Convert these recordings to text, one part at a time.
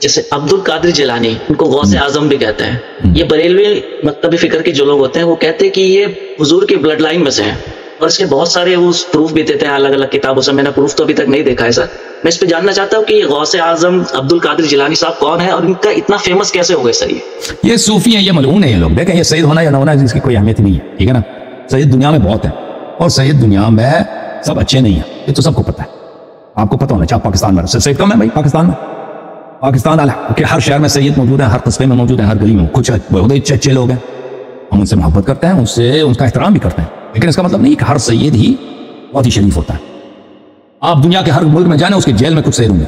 جیسے عبد القادر جیلانی، ان کو غوث اعظم بھی کہتے ہیں، یہ بریلوی مکتب فکر کے جو لوگ ہوتے ہیں وہ کہتے ہیں کہ یہ حضور کی بلڈ لائن میں سے ہیں، اور اس کے بہت سارے وہ پروف بھی دیتے ہیں الگ الگ کتابوں سے. میں نے پروف تو ابھی تک نہیں دیکھا ہے سر. میں اس پہ جاننا چاہتا ہوں کہ یہ غوث اعظم عبد القادر جیلانی صاحب کون ہے اور ان کا اتنا فیمس کیسے ہو گئے سر؟ یہ صوفی ہیں، یہ ملعون ہیں یہ لوگ. دیکھیں یہ سید ہونا یا نہ ہونا اس کی کوئی اہمیت نہیں ہے، ٹھیک ہے نا. سید دنیا میں بہت ہے، اور سید دنیا میں سب اچھے نہیں ہیں، یہ تو سب کو پتہ ہے. آپ کو پتہ ہونا چاہیے پاکستان میں سید کم ہے بھائی. پاکستان کے ہر شہر میں سید موجود ہیں، ہر قصبے میں موجود ہیں، ہر گلی میں. کچھ بہت اچھے لوگ ہیں، ہم ان سے محبت کرتے ہیں، ان کا احترام بھی کرتے ہیں، لیکن اس کا مطلب نہیں کہ ہر سید ہی بہت ہی شریف ہوتا ہے. آپ دنیا کے ہر ملک میں جائیں، اس کے جیل میں کچھ سید ہوں گے،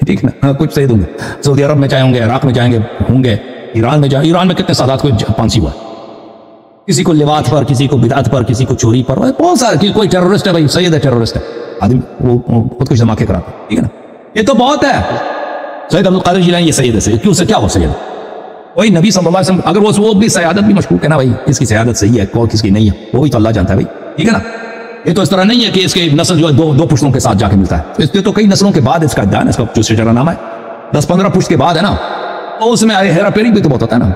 ٹھیک ہے نا، کچھ سید ہوں گے. سعودی عرب میں چاہے ہوں گے، عراق میں جائیں گے ہوں گے، ایران میں جائیں. ایران میں کتنے سادات کو پھانسی ہوا ہے، کسی کو لواط پر، کسی کو بدعت پر، کسی کو چوری پر، بہت سارے. کوئی ٹیررسٹ ہے بھائی، سید ہے ٹیررسٹ ہے آدمی، وہ خود کچھ دھماکے کراتا ہے، ٹھیک ہے نا. یہ تو بہت ہے. سید عبد القادر جیلانی یہ سید ہے. سید کیوں سے کیا ہو سید؟ وہی نبی صلی اللہ علیہ وسلم. اگر وہ بھی سیادت بھی مشکوک ہے نا بھائی، کس کی سیادت صحیح ہے اور کس کی نہیں ہے وہ بھی تو اللہ جانتا ہے بھائی، ٹھیک ہے نا. یہ تو اس طرح نہیں ہے کہ اس کے نسل جو ہے دو پشتوں کے ساتھ جا کے ملتا ہے. اس لیے تو کئی نسلوں کے بعد اس کا ادعا ہے، اس کا جو شجرہ نامہ ہے 10-15 پشت کے بعد ہے نا، تو اس میں ہیرا پھیری بھی تو بہت ہوتا ہے نا.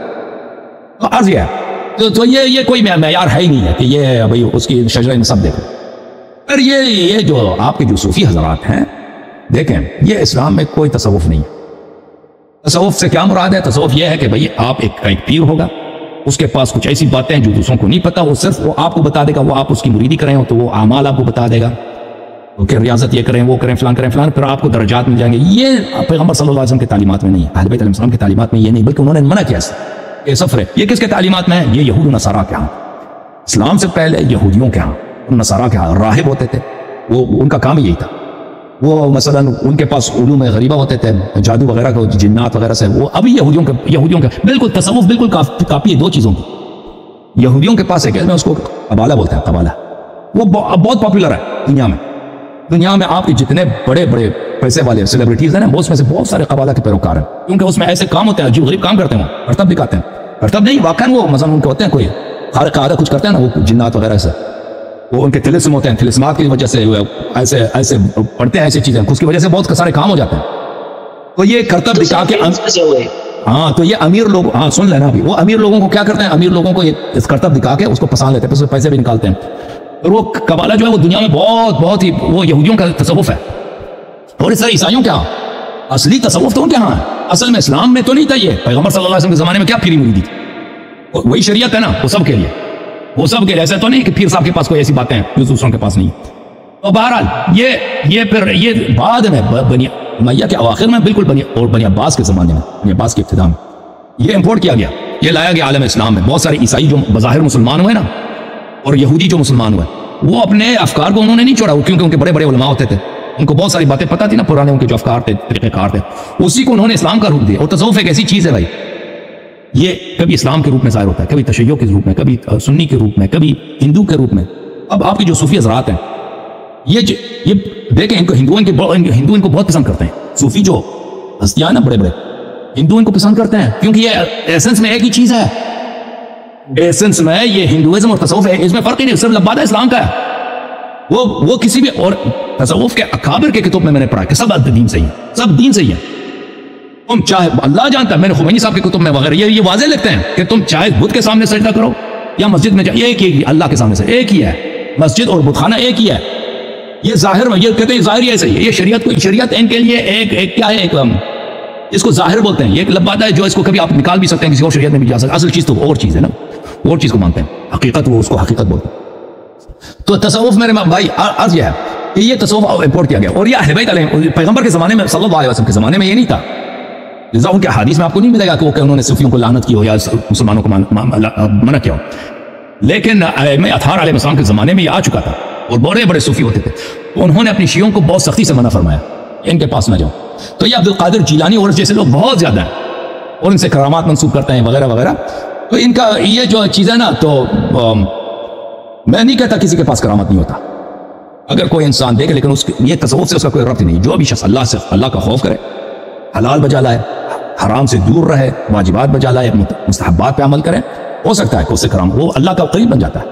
تو عرض یہ ہے، تو یہ کوئی معیار ہے ہی نہیں ہے کہ یہ بھائی اس کی شجرہ نسب دیکھو. پھر یہ جو آپ کے جو صوفی حضرات ہیں، دیکھیں یہ اسلام میں کوئی تصوف نہیں ہے. تصوف سے کیا مراد ہے؟ تصوف یہ ہے کہ بھئی آپ ایک پیر ہوگا، اس کے پاس کچھ ایسی باتیں ہیں جو دوسروں کو نہیں پتا، وہ صرف وہ آپ کو بتا دے گا. وہ آپ اس کی مریدی کریں ہو تو وہ اعمال آپ کو بتا دے گا کہ ریاضت یہ کریں، وہ کریں، فلان کریں فلان، پھر آپ کو درجات مل جائیں گے. یہ پیغمبر صلی اللہ علیہ وسلم کے تعلیمات میں نہیں ہے، اہل بیت علیہ السلام کے تعلیمات میں یہ نہیں، بلکہ انہوں نے منع کیا کہ سفر ہے. یہ کس کے تعلیمات میں ہے؟ یہ یہود و نصارہ کے ہاں. اسلام سے پہلے یہودیوں کے ہاں، نصارہ کے ہاں راہب ہوتے تھے، وہ ان کا کام یہی تھا. وہ مثلا ان کے پاس علوم غریبہ ہوتے تھے، جادو وغیرہ کو، جنات وغیرہ سے. وہ ابھی یہودیوں کا بالکل تصوف بالکل کاپی ہے دو چیزوں کی. یہودیوں کے پاس ایک ہے، اس کو قبالہ بولتے ہیں، قبالہ. وہ بہت پاپولر ہے دنیا میں. آپ کے جتنے بڑے بڑے پیسے والے سیلیبریٹیز ہیں نا، اس میں سے بہت سارے قبالہ کے پیروکار ہیں، کیونکہ اس میں ایسے کام ہوتے ہیں، عجیب غریب کام کرتے ہیں، کرتب دکھاتے ہیں. کرتب نہیں، واقعاً وہ مثلا ان کے ہوتے ہیں کوئی خارق عادت کچھ کرتے ہیں نا، وہ جنات وغیرہ سے، وہ ان کے طلسم ہوتے ہیں، طلسمات کی وجہ سے ایسے پڑھتے ہیں ایسی چیزیں، اس کی وجہ سے بہت سارے کام ہو جاتے ہیں. تو یہ کرتب دکھا کے ہاں، تو یہ امیر لوگ، ہاں سن لینا ابھی، وہ امیر لوگوں کو کیا کرتے ہیں؟ امیر لوگوں کو یہ اس کرتب دکھا کے اس کو پسند لیتے ہیں، پھر پیسے بھی نکالتے ہیں. اور وہ قبالہ جو ہے وہ دنیا میں بہت ہی وہ یہودیوں کا تصوف ہے. اور اس طرح عیسائیوں کیا اصلی تصوف تو ان کے ہاں ہے. اصل میں اسلام میں تو نہیں تھا یہ. پیغمبر صلی اللہ علیہ وسلم کے زمانے میں کیا پھیری مریدی تھی؟ وہی شریعت ہے نا، وہ سب کے لیے، وہ سب کے لیے. ایسا تو نہیں کہ پیر صاحب کے پاس کوئی ایسی باتیں ہیں جو دوسروں کے پاس نہیں. تو بہرحال یہ بعد میں بنی امیہ کے اواخر میں بالکل بنی عباس کے زمانے میں، بنی عباس کے ابتدا میں یہ امپورٹ کیا گیا، یہ لایا گیا عالم اسلام میں. بہت سارے عیسائی جو بظاہر مسلمان ہوئے نا، اور یہودی جو مسلمان ہوئے، وہ اپنے افکار کو انہوں نے نہیں چھوڑا، کیونکہ ان کے بڑے بڑے علماء ہوتے تھے، ان کو بہت ساری باتیں پتہ تھی نا، پرانے ان کے جو افکار تھے، طریقہ کار تھے، اسی کو انہوں نے اسلام کا روپ دیا. اور تصوف ایک ایسی چیز ہے بھائی، یہ کبھی اسلام کے روپ میں ظاہر ہوتا ہے، کبھی تشیع کے روپ میں، کبھی سنی کے روپ میں، کبھی ہندو کے روپ میں. اب آپ کے جو صوفی حضرات ہیں، یہ دیکھیں، ہندو ان کو بہت پسند کرتے ہیں. صوفی جو ہستیاں ہیں نا بڑے بڑے، ہندو ان کو پسند کرتے ہیں، کیونکہ یہ ایسنس میں ایک ہی چیز ہے. ایسنس میں یہ ہندوازم اور تصوف ہے، اس میں فرق ہی نہیں، صرف لبادہ اسلام کا ہے. وہ کسی بھی اور تصوف کے اکابر کے کتب میں نے پڑھا کہ سب دین صحیح ہے، سب دین صحیح ہے. تم چاہے اللہ جانتا ہے، میں نے خمینی صاحب کی کتب میں وغیرہ یہ واضح لکھتے ہیں کہ تم چاہے بدھ کے سامنے سجدہ کرو یا مسجد میں جاؤ، ایک ہی اللہ کے سامنے سے ایک ہی ہے. مسجد اور بت خانہ ایک ہی ہے. یہ ظاہر میں یہ کہتے ہیں ظاہر ہی صحیح ہے. یہ شریعت ان کے لیے ایک کیا ہے، ایک اس کو ظاہر بولتے ہیں. یہ ایک لبادہ ہے جو اس کو کبھی آپ نکال بھی سکتے ہیں، کسی اور شریعت میں بھی جا سکتے. اصل چیز تو اور چیز ہے نا، اور چیز کو مانتے ہیں. حقیقت وہ اس کو حقیقت بولتے ہیں. تو تصوف میرے بھائی عرض یہ ہے کہ یہ تصوف امپورٹ کیا گیا. اور یہ اہل بیت علیہ پیغمبر کے زمانے میں، صلی اللہ علیہ وسلم کے زمانے میں یہ نہیں تھا. لذا ان کے حدیث میں آپ کو نہیں ملے گا کہ انہوں نے صوفیوں کو لعنت کی ہو یا مسلمانوں کو منع کیا ہو. لیکن اطہار علیہ السلام کے زمانے میں یہ آ چکا تھا، اور بڑے بڑے صوفی ہوتے تھے. انہوں نے اپنی شیعوں کو بہت سختی سے منع فرمایا، ان کے پاس نہ جاؤ. تو یہ عبد القادر جیلانی اور جیسے لوگ بہت زیادہ ہیں، اور ان سے کرامات منسوب کرتے ہیں وغیرہ وغیرہ. تو ان کا یہ جو چیز ہے نا، تو میں نہیں کہتا کسی کے پاس کرامت نہیں ہوتا، اگر کوئی انسان دیکھے، لیکن یہ تصوف سے اس کا کوئی ربط نہیں. جو بھی شخص اللہ کا خوف کرے، حلال بجا لائے، حرام سے دور رہے، واجبات بجا لائے، مستحبات پہ عمل کرے، ہو سکتا ہے کہ اس سے کرام وہ اللہ کا قریب بن جاتا ہے.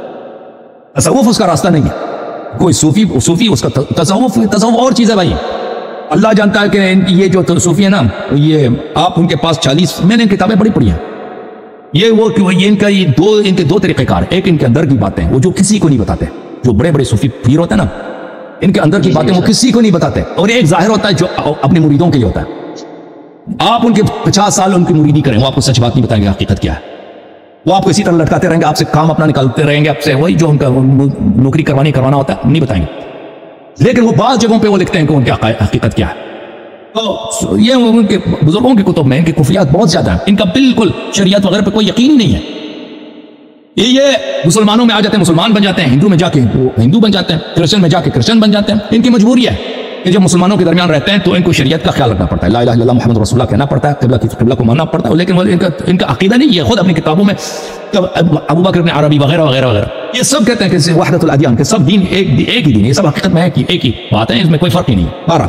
تصوف اس کا راستہ نہیں ہے. کوئی صوفی اس کا تصوف اور چیز ہے بھائی. اللہ جانتا ہے کہ یہ جو صوفی ہے نا، یہ آپ ان کے پاس 40 میں نے کتابیں بڑی پڑھی ہیں، یہ ان کے دو طریقہ کار، ایک ان کے اندر کی باتیں وہ جو کسی کو نہیں بتاتے، جو بڑے بڑے صوفی پیر ہوتے ہیں نا، ان کے اندر کی باتیں وہ کسی کو نہیں بتاتے، اور ایک ظاہر ہوتا ہے جو اپنے مریدوں کے لیے ہوتا ہے۔ آپ ان کے 50 سال ان کی مریدی کریں، وہ آپ کو سچ بات نہیں بتائیں گے حقیقت کیا ہے، وہ آپ کو اسی طرح لٹکاتے رہیں گے، آپ سے کام اپنا نکالتے رہیں گے، آپ سے وہی جو ان کا نوکری کروانا ہوتا ہے نہیں بتائیں گے، لیکن وہ بعض جگہوں پہ وہ لکھتے ہیں کہ ان کی حقیقت کیا ہے۔ تو یہ ان کے بزرگوں کی کتب میں ان کے کفریات بہت زیادہ ہیں، ان کا بالکل شریعت وغیرہ پہ کوئی یقین نہیں ہے۔ یہ مسلمانوں میں آ جاتے ہیں، مسلمان بن جاتے ہیں، ہندو میں جا کے وہ ہندو بن جاتے ہیں، کرسچن میں جا کے کرسچن بن جاتے ہیں۔ ان کی مجبوری ہے کہ جب مسلمانوں کے درمیان رہتے ہیں تو ان کو شریعت کا خیال رکھنا پڑتا ہے، لا الہ الا اللہ محمد رسول اللہ کہنا پڑتا ہے، قبلہ کو ماننا پڑتا ہے، لیکن ان کا عقیدہ نہیں ہے۔ خود اپنی کتابوں میں ابو بکر ابن عربی وغیرہ وغیرہ وغیرہ یہ سب کہتے ہیں کہ وحدت الادیان، کہ سب دین ایک ہی دین ہے، یہ سب حقیقت میں ایک ہی بات ہے، اس میں کوئی فرق ہی نہیں ہے۔ بارہ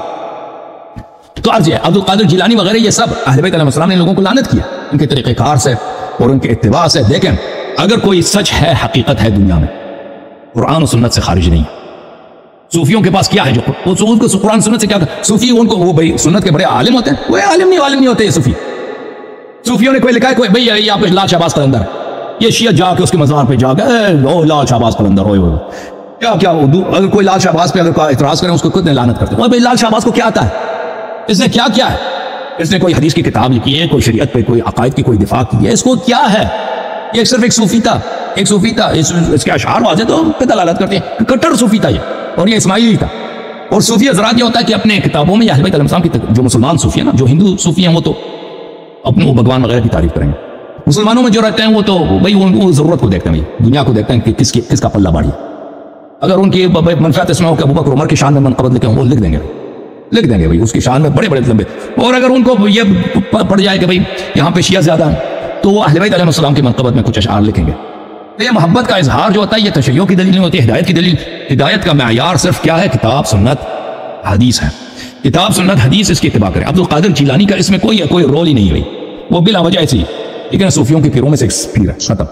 تو عرض ہے عبد القادر جیلانی وغیرہ یہ سب اہل بیت علیہ السلام نے لوگوں کو لعنت کیا ان کے طریقہ کار سے اور ان کے اتباع سے۔ دیکھیں اگر کوئی سچ ہے، حقیقت ہے دنیا میں، قرآن و سنت سے خارج نہیں ہے۔ صوفیوں کے پاس کیا ہے جو ان کو قرآن سنت سے کیا، صوفی ان کو وہ بھائی سنت کے بڑے عالم ہوتے ہیں، وہ عالم نہیں ہوتے یہ صوفی۔ صوفیوں نے کوئی لکھا ہے کوئی بھائی یہ آپ لال شہباز قلندر، یہ شیعہ جا کے اس کے مزار پہ جا کے لال شہباز قلندر ہوئے کیا اگر کوئی لال شہباز پہ اگر اعتراض کریں اس کو خود نے لعنت کرتے ہیں، بھائی لال شہباز کو کیا آتا ہے، اس نے کیا ہے، اس نے کوئی حدیث کی کتاب لکھی ہے، کوئی شریعت پہ کوئی عقائد کی کوئی دفاع کی ہے، اس کو کیا ہے؟ یہ صرف ایک صوفی تھا اس کے اشعار واضح تو پہ دلالت کرتے ہیں، کٹر صوفی تھا یہ، اور یہ اسماعیلی تھا۔ اور صوفی حضرات یہ ہوتا ہے کہ اپنے کتابوں میں یا اہل بیت علیہ السلام کی جو مسلمان صوفی ہیں نا، جو ہندو صوفی ہیں وہ تو اپنے بھگوان وغیرہ کی تعریف کریں گے، مسلمانوں میں جو رہتے ہیں وہ تو بھائی وہ ضرورت کو دیکھتے ہیں، دنیا کو دیکھتے ہیں کہ کس کا پلہ بھاری ہے۔ اگر ان کی منفعت اس میں ہو کہ ابوبکر عمر کی شان میں منقبت لکھیں وہ لکھ دیں گے بھائی اس کی شان میں بڑے لمبے، اور اگر ان کو یہ پڑ جائے کہ بھائی یہاں پہ شیعہ زیادہ ہیں تو وہ اہل بیت علیہ السلام کی منقبت میں کچھ اشعار لکھیں گے۔ تو یہ محبت کا اظہار جو ہوتا ہے یہ تشیع کی دلیل نہیں ہوتی، ہدایت کی دلیل۔ ہدایت کا معیار صرف کیا ہے؟ کتاب سنت حدیث ہے، کتاب سنت حدیث اس کی اتباع کریں۔ عبد القادر جیلانی کا اس میں کوئی رول ہی نہیں ہوئی، وہ بلا وجہ ایسی، لیکن صوفیوں کے پیروں میں سے ایک پیر ہے، ختم۔